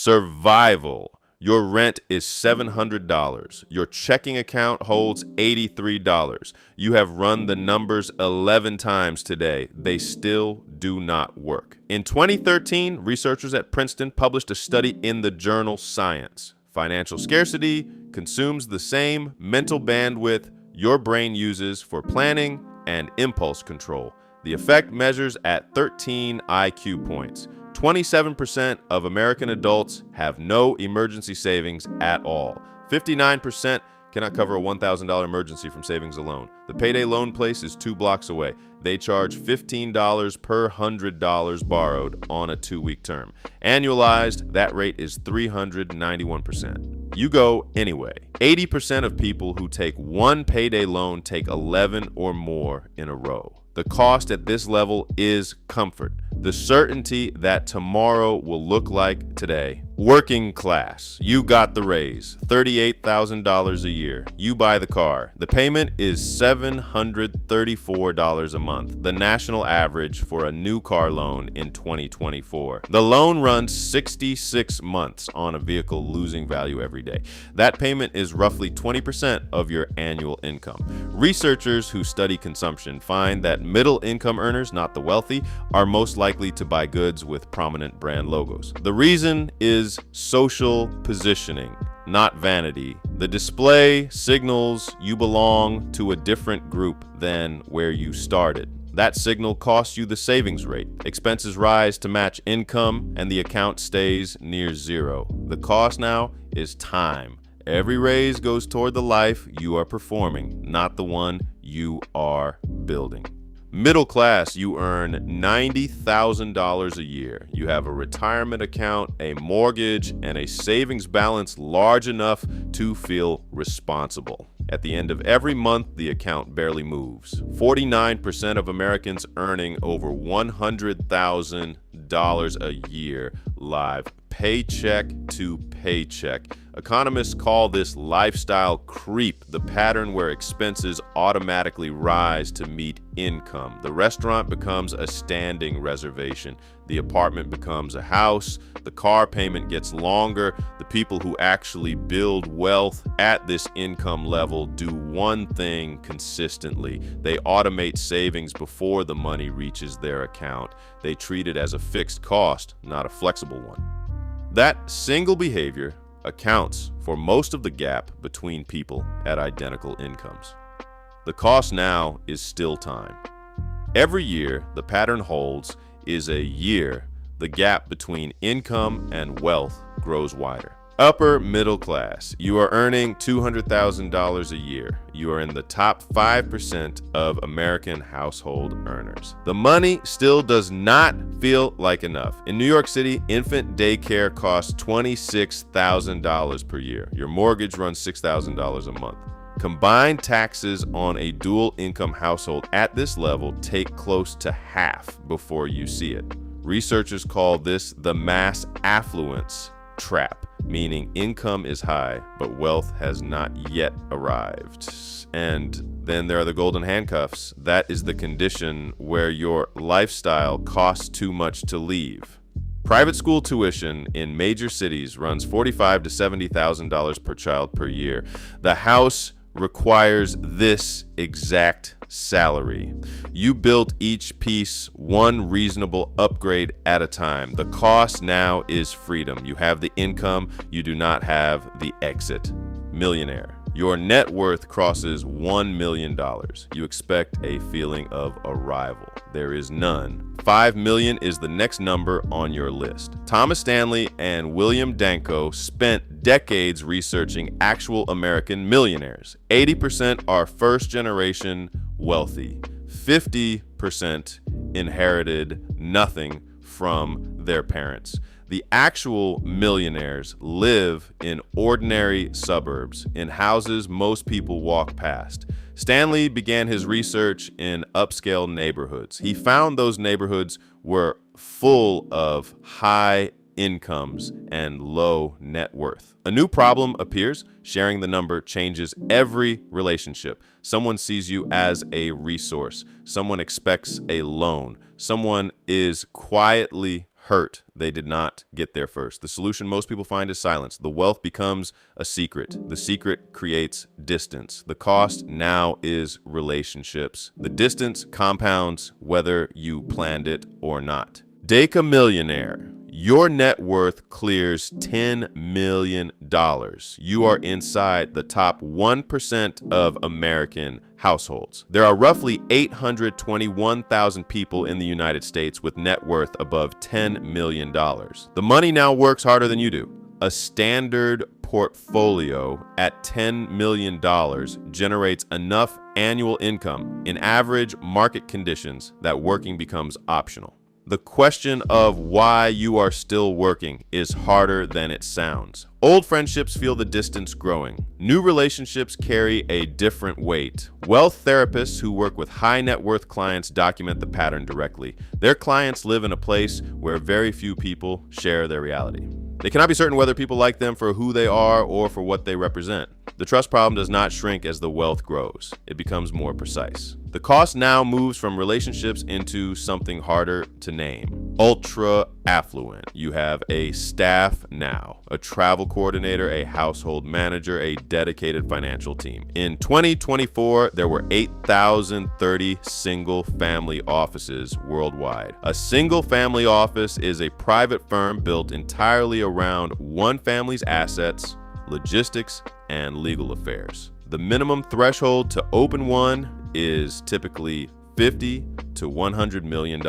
Survival. Your rent is $700. Your checking account holds $83. You have run the numbers 11 times today. They still do not work. In 2013, researchers at Princeton published a study in the journal Science. Financial scarcity consumes the same mental bandwidth your brain uses for planning and impulse control. The effect measures at 13 IQ points. 27% of American adults have no emergency savings at all. 59% cannot cover a $1,000 emergency from savings alone. The payday loan place is 2 blocks away. They charge $15 per $100 borrowed on a 2-week term. Annualized, that rate is 391%. You go anyway. 80% of people who take one payday loan take 11 or more in a row. The cost at this level is comfort, the certainty that tomorrow will look like today. Working class, you got the raise, $38,000 a year. You buy the car. The payment is $734 a month, the national average for a new car loan in 2024. The loan runs 66 months on a vehicle losing value every day. That payment is roughly 20% of your annual income. Researchers who study consumption find that middle-income earners, not the wealthy, are most likely to buy goods with prominent brand logos. The reason is social positioning, not vanity. The display signals you belong to a different group than where you started. That signal costs you the savings rate. Expenses rise to match income, and the account stays near zero. The cost now is time. Every raise goes toward the life you are performing, not the one you are building. Middle class, you earn $90,000 a year. You have a retirement account, a mortgage, and a savings balance large enough to feel responsible. At the end of every month, the account barely moves. 49% of Americans earning over $100,000 a year live paycheck to paycheck. Economists call this lifestyle creep, the pattern where expenses automatically rise to meet income. The restaurant becomes a standing reservation. The apartment becomes a house. The car payment gets longer. The people who actually build wealth at this income level do one thing consistently. They automate savings before the money reaches their account. They treat it as a fixed cost, not a flexible one. That single behavior accounts for most of the gap between people at identical incomes. The cost now is still time. Every year the pattern holds is a year the gap between income and wealth grows wider. Upper middle class, you are earning $200,000 a year. You are in the top 5% of American household earners. The money still does not feel like enough. In New York City, infant daycare costs $26,000 per year. Your mortgage runs $6,000 a month. Combined taxes on a dual income household at this level take close to half before you see it. Researchers call this the mass affluence trap, meaning income is high, but wealth has not yet arrived. And then there are the golden handcuffs. That is the condition where your lifestyle costs too much to leave. Private school tuition in major cities runs $45,000 to $70,000 per child per year. The house requires this exact salary. You built each piece one reasonable upgrade at a time. The cost now is freedom. You have the income, you do not have the exit. Millionaire. Your net worth crosses $1 million. You expect a feeling of arrival. There is none. 5 million is the next number on your list. Thomas Stanley and William Danko spent decades researching actual American millionaires. 80% are first generation wealthy. 50% inherited nothing from their parents. The actual millionaires live in ordinary suburbs, in houses most people walk past. Stanley began his research in upscale neighborhoods. He found those neighborhoods were full of high incomes and low net worth. A new problem appears. Sharing the number changes every relationship. Someone sees you as a resource. Someone expects a loan. Someone is quietly hurt they did not get there first. The solution most people find is silence. The wealth becomes a secret. The secret creates distance. The cost now is relationships. The distance compounds whether you planned it or not. Decamillionaire. Your net worth clears $10 million. You are inside the top 1% of American households. There are roughly 821,000 people in the United States with net worth above $10 million. The money now works harder than you do. A standard portfolio at $10 million generates enough annual income in average market conditions that working becomes optional. The question of why you are still working is harder than it sounds. Old friendships feel the distance growing. New relationships carry a different weight. Wealth therapists who work with high net worth clients document the pattern directly. Their clients live in a place where very few people share their reality. They cannot be certain whether people like them for who they are or for what they represent. The trust problem does not shrink as the wealth grows. It becomes more precise. The cost now moves from relationships into something harder to name. Ultra-affluent. You have a staff now, a travel coordinator, a household manager, a dedicated financial team. In 2024, there were 8,030 single-family offices worldwide. A single-family office is a private firm built entirely around one family's assets, logistics, and legal affairs. The minimum threshold to open one is typically $50 to $100 million.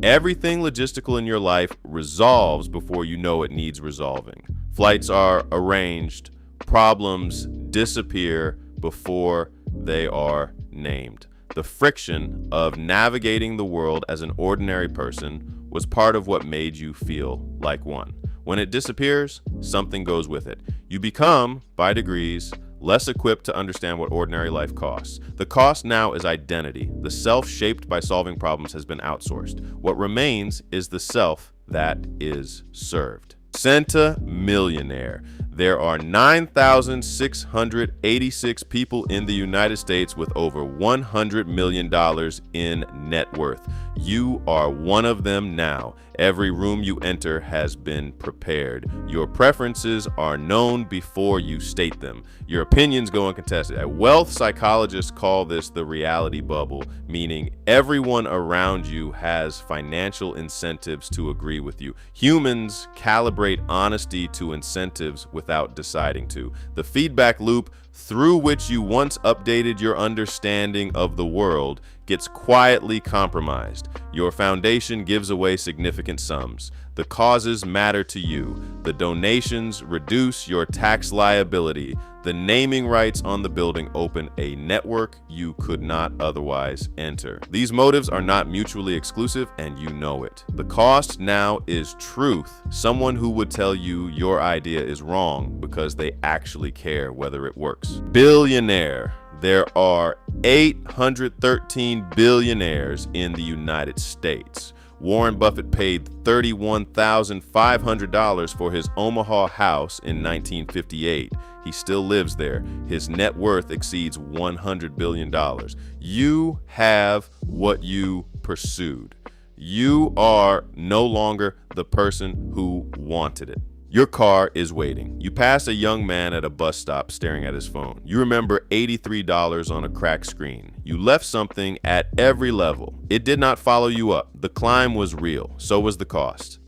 Everything logistical in your life resolves before you know it needs resolving. Flights are arranged, problems disappear before they are named. The friction of navigating the world as an ordinary person was part of what made you feel like one. When it disappears, something goes with it. You become, by degrees, less equipped to understand what ordinary life costs. The cost now is identity. The self shaped by solving problems has been outsourced. What remains is the self that is served. Centimillionaire. There are 9,686 people in the United States with over $100 million in net worth. You are one of them now. Every room you enter has been prepared. Your preferences are known before you state them. Your opinions go uncontested. Wealth psychologists call this the reality bubble, meaning everyone around you has financial incentives to agree with you. Humans calibrate honesty to incentives without deciding to. The feedback loop through which you once updated your understanding of the world gets quietly compromised. Your foundation gives away significant sums. The causes matter to you. The donations reduce your tax liability. The naming rights on the building open a network you could not otherwise enter. These motives are not mutually exclusive, and you know it. The cost now is truth. Someone who would tell you your idea is wrong because they actually care whether it works. Billionaire. There are 813 billionaires in the United States. Warren Buffett paid $31,500 for his Omaha house in 1958. He still lives there. His net worth exceeds $100 billion. You have what you pursued. You are no longer the person who wanted it. Your car is waiting. You pass a young man at a bus stop staring at his phone. You remember $83 on a cracked screen. You left something at every level. It did not follow you up. The climb was real. So was the cost.